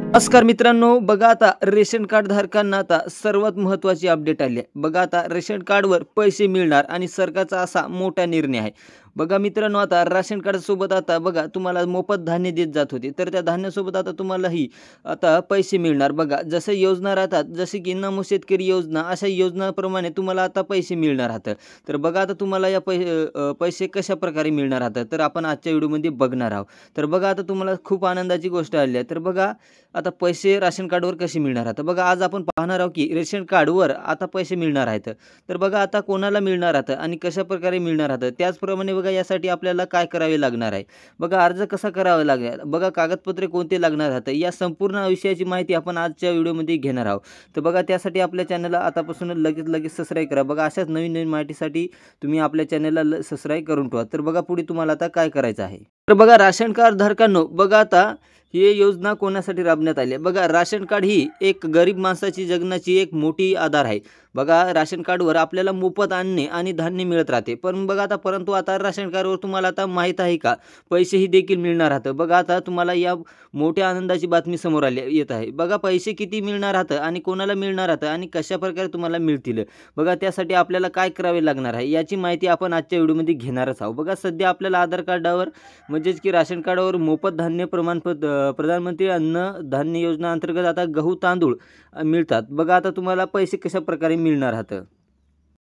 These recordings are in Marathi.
नमस्कार मित्रांनो, बघा आता रेशन कार्ड धारकांना आता सर्वात महत्त्वाची अपडेट आली आहे. बघा आता रेशन कार्डवर पैसे मिळणार आणि सरकारचा असा मोठा निर्णय आहे. बघा मित्रांनो, आता राशन कार्डसोबत आता बघा तुम्हाला मोफत धान्य देत जात होते. तर त्या धान्यासोबत आता तुम्हालाही आता पैसे मिळणार. बघा जसं योजना राहतात, जसे की नमो शेतकरी योजना, अशा योजनाप्रमाणे तुम्हाला आता पैसे मिळणार राहतात. तर बघा आता तुम्हाला या पैसे कशाप्रकारे मिळणार राहतात, तर आपण आजच्या व्हिडिओमध्ये बघणार आहोत. तर बघा आता तुम्हाला खूप आनंदाची गोष्ट आली आहे. तर बघा आता पैसे राशन कार्डवर कसे मिळणार आहेत? बघा आज आपण पाहणार आहोत की रेशन कार्डवर आता पैसे मिळणार आहेत. तर बघा आता कोणाला मिळणार आहेत आणि कशाप्रकारे मिळणार आहेत? त्याचप्रमाणे बघा यासाठी आपल्याला काय करावे लागणार आहे? बघा अर्ज कसा करावा लागेल? बघा कागदपत्रे कोणते लागणार आहेत? या संपूर्ण विषयाची माहिती आपण आजच्या व्हिडिओमध्ये घेणार आहोत. तर बघा त्यासाठी आपल्या चॅनलला आतापासून लगेच सबस्क्राईब करा. बघा अशाच नवीन माहितीसाठी तुम्ही आपल्या चॅनलला सबस्क्राईब करून ठेवा. तर बघा पुढे तुम्हाला आता काय करायचं आहे? तर बघा राशन कार्ड धारकांनो, बघा आता ही योजना कोणासाठी राबवण्यात आली आहे? बघा राशन कार्ड ही एक गरीब माणसाची जगण्याची एक मोठी आधार आहे. बघा राशन कार्डवर आपल्याला मोफत अन्न आणि धान्य मिळत राहते. पण बघा आता परंतु आता राशन कार्डवर तुम्हाला आता माहीत आहे का पैसेही देखील मिळणार राहतं. बघा आता तुम्हाला या मोठ्या आनंदाची बातमी समोर येत आहे. बघा पैसे किती मिळणार राहतं आणि कोणाला मिळणार राहतं आणि कशाप्रकारे तुम्हाला मिळतील. बघा त्यासाठी आपल्याला काय करावे लागणार आहे याची माहिती आपण आजच्या व्हिडिओमध्ये घेणारच आहोत. बघा सध्या आपल्याला आधार कार्डावर म्हणजेच की राशन कार्डावर मोफत धान्य प्रमाणपत्र प्रधानमंत्री अन्न धान्य योजना अंतर्गत आता गहू तांदूळ मिळतात. बघा आता तुम्हाला पैसे कशा प्रकारे मिळणार आहेत?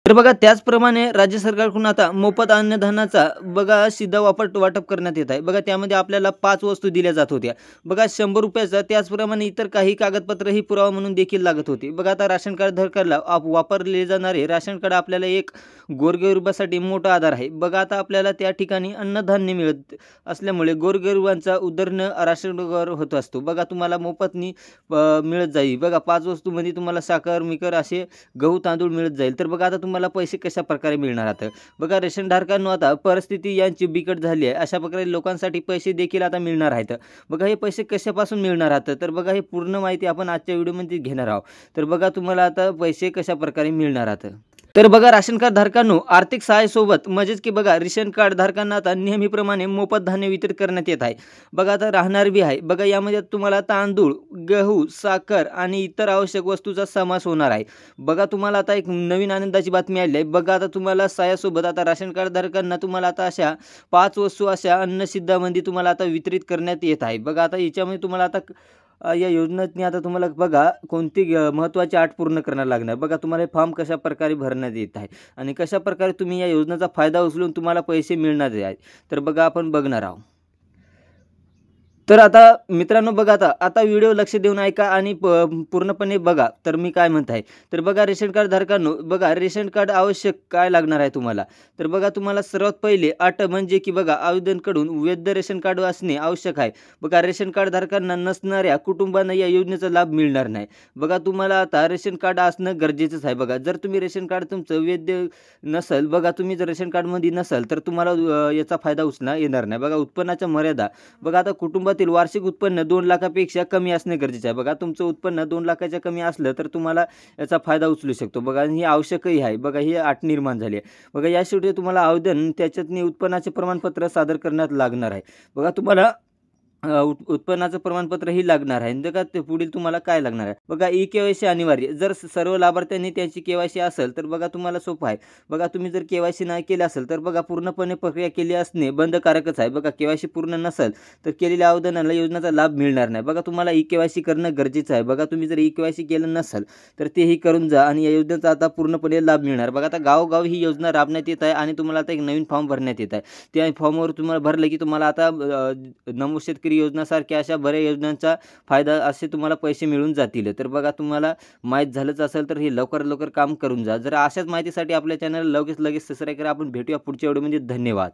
तर बघा त्याचप्रमाणे राज्य सरकारकडून आता मोफत अन्नधान्याचा बघा सीधा वाटप करण्यात येत आहे. बघा त्यामध्ये आपल्याला 5 वस्तू दिल्या जात होत्या. बघा ₹100 त्याचप्रमाणे इतर काही कागदपत्रही पुरावा म्हणून देखील लागत होती. बघा आता राशन कार्ड धारकाला वापरले जाणारे राशन कार्ड आपल्याला एक गोरगरिबासाठी मोठा आधार आहे. बघा आता आपल्याला त्या ठिकाणी अन्नधान्य मिळत असल्यामुळे गोरगरिबांचा उदरनिर्वाह राशन कार्डवर होत असतो. बघा तुम्हाला मोफतनी मिळत जाईल. बघा 5 वस्तूमध्ये तुम्हाला साखर, मिकर असे गहू, तांदूळ मिळत जाईल. तर बघा आता तुम्हाला पैसे कशाप्रकारे मिळणार आहेत? बघा रेशन धारकांनो आता परिस्थिती यांची बिकट झाली आहे. अशा प्रकारे लोकांसाठी पैसे देखील आता मिळणार आहेत. बघा हे पैसे कशापासून मिळणार आहेत? तर बघा हे पूर्ण माहिती आपण आजच्या व्हिडिओमध्ये घेणार आहोत. तर बघा तुम्हाला आता पैसे कशाप्रकारे मिळणार आहेत? तर बघा राशन कार्ड धारकांनो आर्थिक सहाय्यासोबत म्हणजेच की बघा रेशन कार्ड धारकांना आता नेहमीप्रमाणे मोफत धान्य वितरित करण्यात येत आहे. बघा आता राहणार बी आहे. बघा यामध्ये तुम्हाला तांदूळ, गहू, साखर आणि इतर आवश्यक वस्तूचा समावेश होणार आहे. बघा तुम्हाला आता एक नवीन आनंदाची बातमी आली आहे. बघा आता तुम्हाला सहाय्यासोबत आता राशन कार्ड धारकांना तुम्हाला आता अशा 5 वस्तू अशा अन्नसिद्धामध्ये तुम्हाला आता वितरित करण्यात येत आहे. बघा आता याच्यामध्ये तुम्हाला आता या योजनेतनी आता तुम्हाला बघा कोणती महत्त्वाची अट पूर्ण करायला लागणार. बघा तुम्हाला हे फॉर्म कशाप्रकारे भरण्यात येत आहे आणि कशाप्रकारे तुम्ही या योजनेचा फायदा उचलून तुम्हाला पैसे मिळणार आहेत. तर बघा आपण बघणार आहोत. तर आता मित्रांनो बघा आता व्हिडिओ लक्ष देऊन ऐका आणि पूर्णपणे बघा. तर मी काय म्हणत आहे, तर बघा रेशन कार्ड धारकांनो, बघा रेशन कार्ड आवश्यक काय लागणार आहे तुम्हाला? तर बघा तुम्हाला सर्वात पहिले अट म्हणजे की बघा आवेदनकडून वैध रेशन कार्ड असणे आवश्यक आहे. बघा रेशन कार्ड धारकांना नसणाऱ्या कुटुंबांना या योजनेचा लाभ मिळणार नाही. बघा तुम्हाला आता रेशन कार्ड असणं गरजेचंच आहे. बघा जर तुम्ही रेशन कार्ड तुमचं वैध नसेल, बघा तुम्ही जर रेशन कार्डमध्ये नसाल तर तुम्हाला याचा फायदा उचलता येणार नाही. बघा उत्पन्नाच्या मर्यादा, बघा आता कुटुंबातील वार्षिक उत्पन्न 2 लाखापेक्षा कमी असणे गरजेचे आहे. बघा तुमचं उत्पन्न 2 लाखाच्या कमी असलं तर तुम्हाला याचा फायदा उचलू शकतो. बघा आणि हे आवश्यकही आहे. बघा ही अट निर्माण झाली आहे. बघा याशिवाय तुम्हाला आवेदन त्याच्यातनी उत्पन्नाचे प्रमाणपत्र सादर करण्यात लागणार आहे. बघा तुम्हाला उत्पन्नाचं प्रमाणपत्रही लागणार आहे. बघा ते पुढील तुम्हाला काय लागणार आहे? बघा ई-के-वाय-सी अनिवार्य. जर सर्व लाभार्थ्यांनी त्यांची के-वाय-सी असेल तर बघा तुम्हाला सोपं आहे. बघा तुम्ही जर के-वाय-सी नाही केली असेल तर बघा पूर्णपणे प्रक्रिया केली असणे बंधनकारकच आहे. बघा के-वाय-सी पूर्ण नसेल तर केलेल्या आवेदनाला योजनेचा लाभ मिळणार नाही. बघा तुम्हाला ई-के-वाय-सी करणं गरजेचं आहे. बघा तुम्ही जर ई-के-वाय-सी केलं नसेल तर तेही करून जा आणि या योजनेचा आता पूर्णपणे लाभ मिळणार. बघा आता गावोगाव ही योजना राबवण्यात येत आहे आणि तुम्हाला आता एक नवीन फॉर्म भरण्यात येत आहे. त्या फॉर्मवर तुम्हाला भरलं की तुम्हाला आता नमो शेतकरी योजनासारख्या अशा बऱ्याच योजनांचा फायदा असे तुम्हाला पैसे मिळून जातील. तर बघा तुम्हाला माहीत झालंच असेल तर हे लवकर काम करून जा. जर अशाच माहितीसाठी आपल्या चॅनल लगेच सबस्क्राईब करा. आपण भेटूया पुढच्या व्हिडिओमध्ये. धन्यवाद.